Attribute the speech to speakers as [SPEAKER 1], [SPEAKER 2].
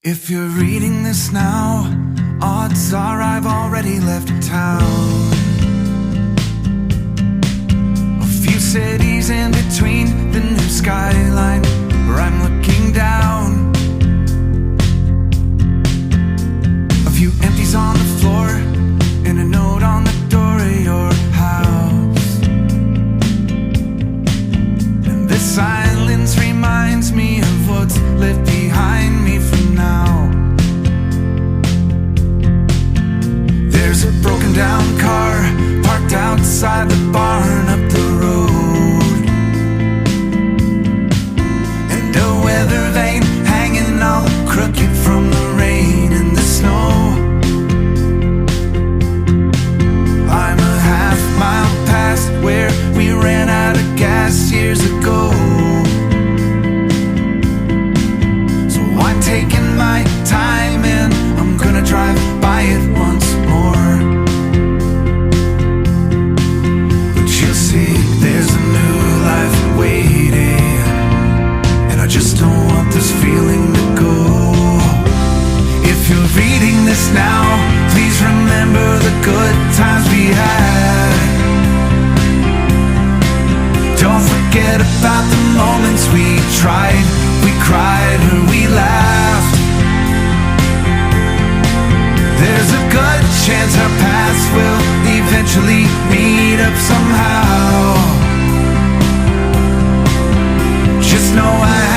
[SPEAKER 1] If you're reading this now, odds are I've already left town. A few cities in between the new skyline where I'm looking down. A few empties on the floor and a note on the door of your house. And this silence reminds me of what's left behind me for now. There's a broken down car parked outside the barn up the road, and a weather vane hanging all crooked from the rain and the snow. I'm a half-mile past where we ran out of gas years ago, so I'm taking my time and I'm gonna drive by it once more. But you'll see there's a new life waiting, and I just don't want this feeling to go. If you're reading this now, please remember the good times we had. Don't forget about the moments we tried, we cried, or we laughed. There's a good chance our paths will eventually meet up somehow. Just know I